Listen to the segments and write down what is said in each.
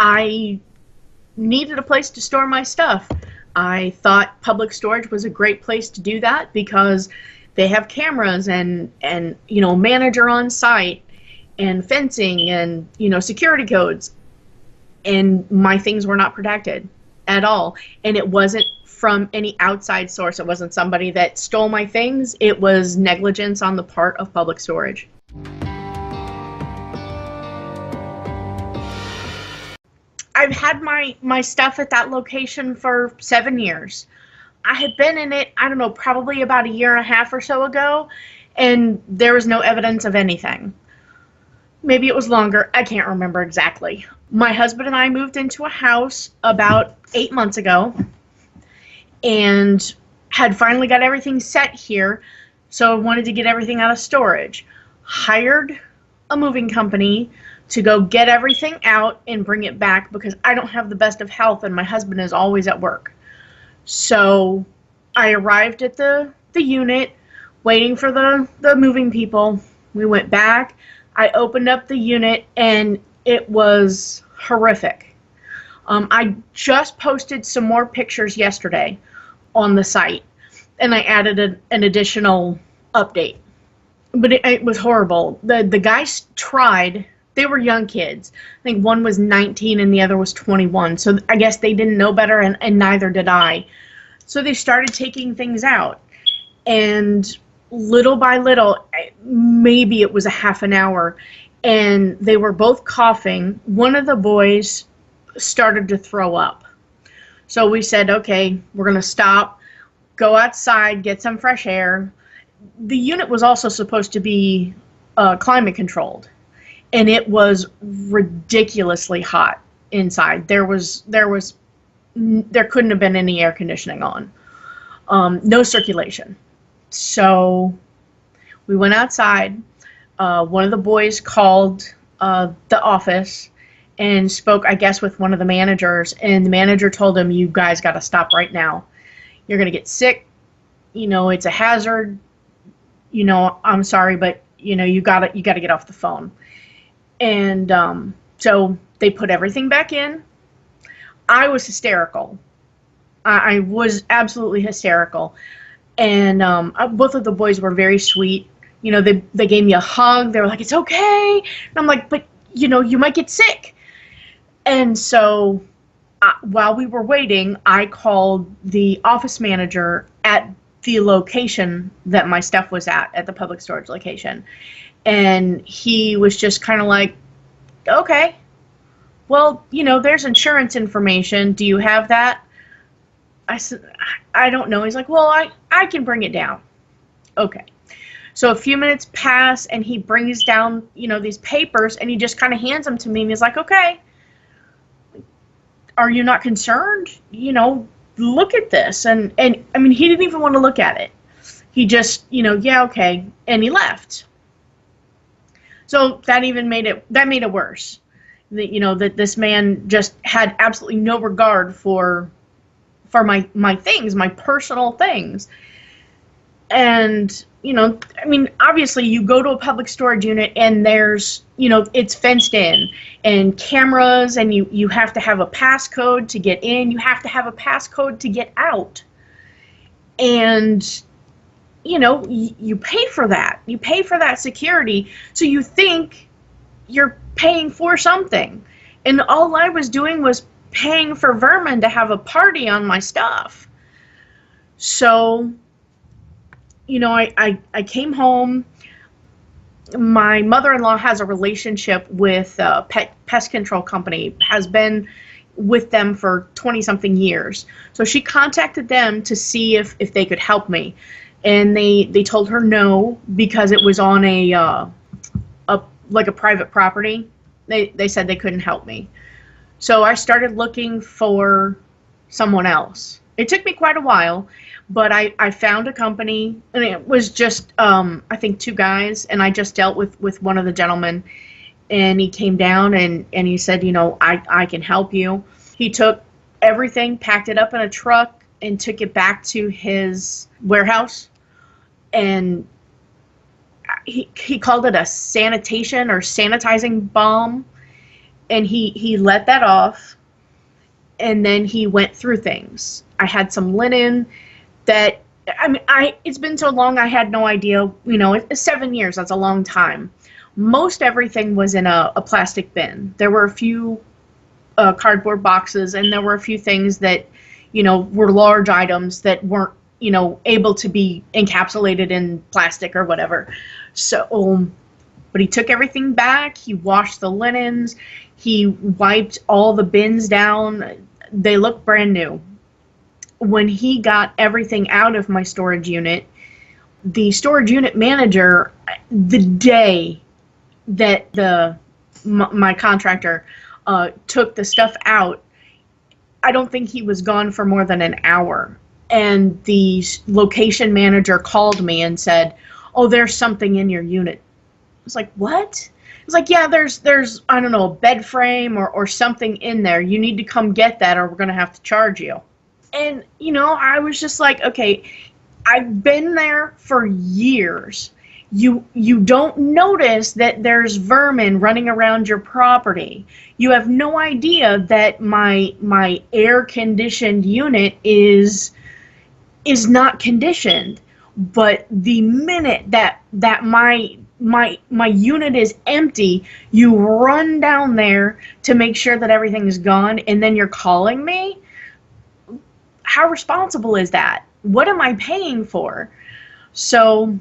I needed a place to store my stuff. I thought public storage was a great place to do that because they have cameras and manager on site and fencing and security codes, and my things were not protected at all. And it wasn't from any outside source. It wasn't somebody that stole my things. It was negligence on the part of public storage. I've had my stuff at that location for 7 years. I had been in it, I don't know, probably about a year and a half or so ago, and there was no evidence of anything. Maybe it was longer. I can't remember exactly. My husband and I moved into a house about 8 months ago and had finally got everything set here, so I wanted to get everything out of storage. Hired a moving company to go get everything out and bring it back because I don't have the best of health and my husband is always at work. So I arrived at the unit waiting for the moving people. We went back. I opened up the unit and it was horrific. I just posted some more pictures yesterday on the site and I added an additional update. But it was horrible. The guys tried. They were young kids. I think one was 19 and the other was 21. So I guess they didn't know better, and neither did I. So they started taking things out. And little by little, maybe it was a half an hour, and they were both coughing. One of the boys started to throw up. So we said, okay, we're going to stop, go outside, get some fresh air. The unit was also supposed to be climate controlled. And it was ridiculously hot inside. There couldn't have been any air conditioning on. No circulation. So we went outside. One of the boys called the office and spoke, I guess, with one of the managers. And the manager told him, "You guys got to stop right now. You're going to get sick. It's a hazard. I'm sorry, but you got to get off the phone." And so they put everything back in. I was hysterical. I was absolutely hysterical. And both of the boys were very sweet. They gave me a hug. They were like, "It's okay." And I'm like, "But, you might get sick." And so while we were waiting, I called the office manager at the location that my stuff was at the public storage location. And he was just kind of like, "Okay, well, there's insurance information. Do you have that?" I said, "I don't know." He's like, "Well, I can bring it down." Okay. So a few minutes pass and he brings down, these papers and he just kind of hands them to me and he's like, "Okay, are you not concerned? Look at this." And I mean, he didn't even want to look at it. He just, "Yeah, okay." And he left. So that made it worse. That this man just had absolutely no regard for my things, my personal things. And, I mean, obviously you go to a public storage unit and there's, it's fenced in and cameras, and you have to have a passcode to get in. You have to have a passcode to get out. And you pay for that. You pay for that security. So you think you're paying for something. And all I was doing was paying for vermin to have a party on my stuff. So, I came home. My mother-in-law has a relationship with a pest control company, has been with them for 20-something years. So she contacted them to see if they could help me. And they told her no, because it was on a private property. They said they couldn't help me. So I started looking for someone else. It took me quite a while, but I found a company, and it was just, I think 2 guys, and I just dealt with one of the gentlemen, and he came down and he said, I can help you. He took everything, packed it up in a truck, and took it back to his warehouse, and he called it a sanitation or sanitizing bomb. And he let that off, and then he went through things. I had some linen that, I mean, it's been so long I had no idea, you know, 7 years, that's a long time. Most everything was in a plastic bin. There were a few cardboard boxes, and there were a few things that, you know, were large items that weren't, you know, able to be encapsulated in plastic or whatever. So, but he took everything back, he washed the linens, he wiped all the bins down. They looked brand new. When he got everything out of my storage unit, the storage unit manager, the day that my contractor took the stuff out, I don't think he was gone for more than an hour. And the location manager called me and said, "Oh, there's something in your unit." I was like, "What?" It was like, "Yeah, there's I don't know, a bed frame or something in there. You need to come get that or we're going to have to charge you." And, you know, I was just like, okay, I've been there for years. You don't notice that there's vermin running around your property. You have no idea that my air-conditioned unit is not conditioned. But the minute that my unit is empty, you run down there to make sure that everything is gone, and then you're calling me? How responsible is that? What am I paying for? So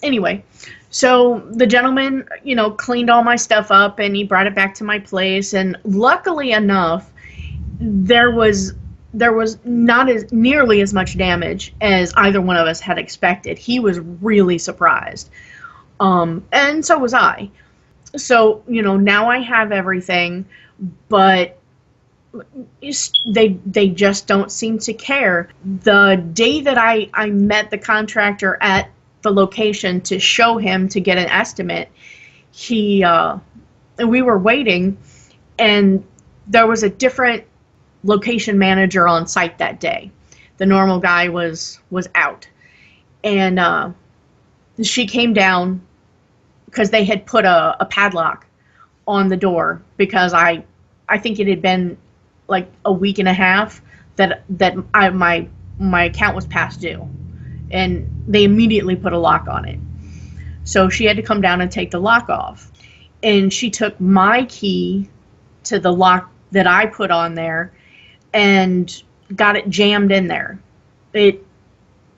anyway, so the gentleman, you know, cleaned all my stuff up and he brought it back to my place, and luckily enough, there was not as nearly as much damage as either one of us had expected. He was really surprised. And so was I. So, you know, now I have everything, but they just don't seem to care. The day that I met the contractor at the location to show him to get an estimate, and we were waiting, and there was a different location manager on site that day. The normal guy was out, and she came down because they had put a padlock on the door, because I think it had been like a week and a half that my account was past due, and they immediately put a lock on it. So she had to come down and take the lock off, and she took my key to the lock that I put on there and got it jammed in there.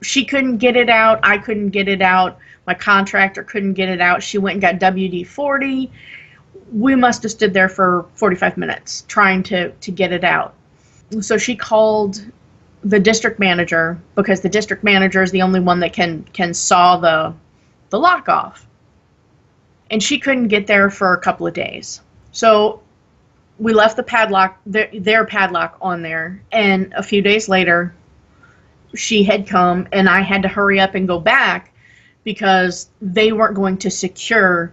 She couldn't get it out, I couldn't get it out, my contractor couldn't get it out. She went and got WD-40. We must have stood there for 45 minutes trying to get it out. So she called the district manager, because the district manager is the only one that can saw the lock off. And she couldn't get there for a couple of days. So we left the padlock, their padlock on there, and a few days later she had come, and I had to hurry up and go back because they weren't going to secure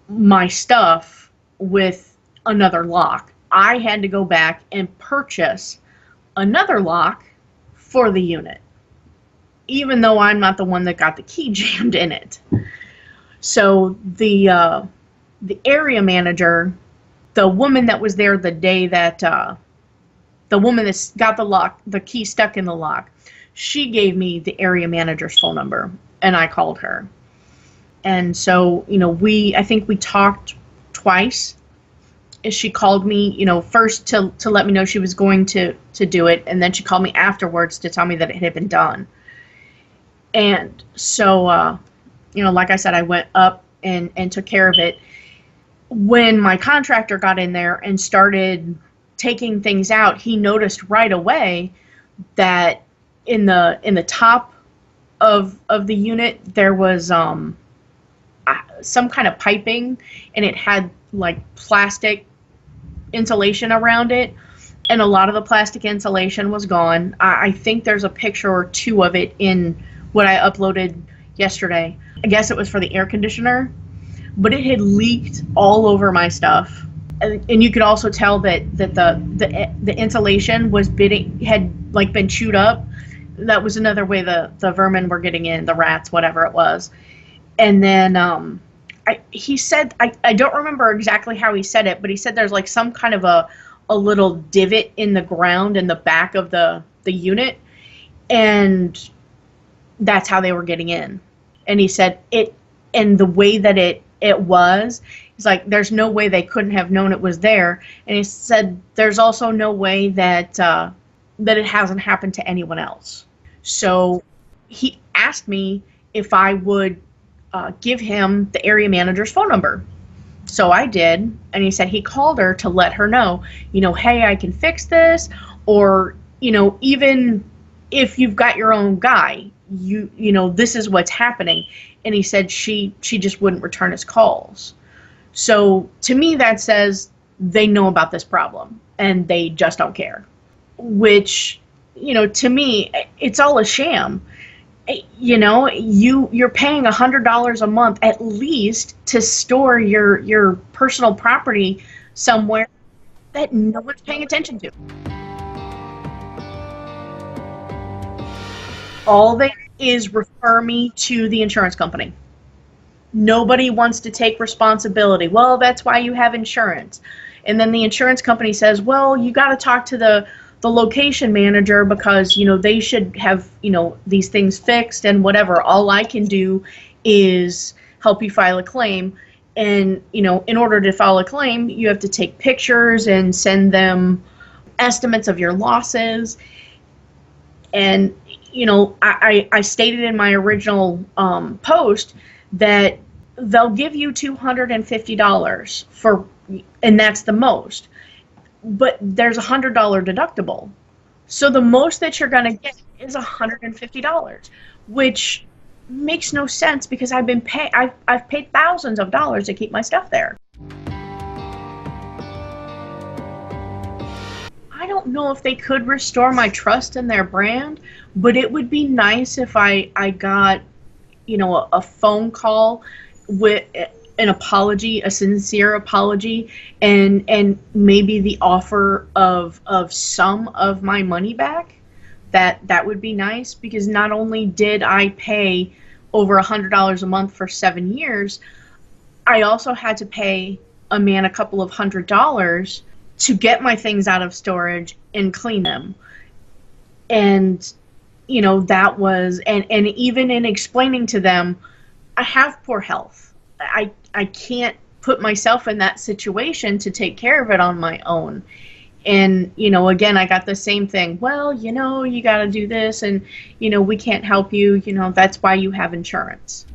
my stuff with another lock. I had to go back and purchase another lock for the unit, even though I'm not the one that got the key jammed in it. So the area manager, the woman that was there the day that the woman that got the key stuck in the lock, she gave me the area manager's phone number, and I called her. And so, you know, I think we talked twice. She called me, you know, first to let me know she was going to do it, and then she called me afterwards to tell me that it had been done. And so, you know, like I said, I went up and took care of it. When my contractor got in there and started taking things out, he noticed right away that in the top of the unit there was some kind of piping, and it had like plastic insulation around it, and a lot of the plastic insulation was gone. I think there's a picture or two of it in what I uploaded yesterday. I guess it was for the air conditioner, but it had leaked all over my stuff. And you could also tell that the insulation had like been chewed up. That was another way the vermin were getting in, the rats, whatever it was. And then he said, I don't remember exactly how he said it, but he said there's like some kind of a little divot in the ground in the back of the unit, and that's how they were getting in. And he said it, and the way that it was, he's like, there's no way they couldn't have known it was there. And he said there's also no way that that it hasn't happened to anyone else. So he asked me if I would give him the area manager's phone number. So I did, and he said he called her to let her know, hey, I can fix this, or, even if you've got your own guy, this is what's happening. And he said she just wouldn't return his calls. So to me, that says they know about this problem and they just don't care, which, to me, it's all a sham. You're paying $100 a month at least to store your personal property somewhere that no one's paying attention to. All they do is refer me to the insurance company. Nobody wants to take responsibility. Well, that's why you have insurance. And then the insurance company says, well, you got to talk to the location manager because, they should have, these things fixed and whatever. All I can do is help you file a claim. And, in order to file a claim, you have to take pictures and send them estimates of your losses. And, I stated in my original post that they'll give you $250 for, and that's the most. But there's $100 deductible. So the most that you're going to get is $150, which makes no sense because I've paid thousands of dollars to keep my stuff there. I don't know if they could restore my trust in their brand, but it would be nice if I got, a phone call with an apology, a sincere apology, and maybe the offer of some of my money back. That would be nice, because not only did I pay over $100 a month for 7 years, I also had to pay a man a couple of $100s to get my things out of storage and clean them. And that was, and even in explaining to them, I have poor health. I can't put myself in that situation to take care of it on my own. And, again, I got the same thing. Well, you got to do this, and, we can't help you. That's why you have insurance.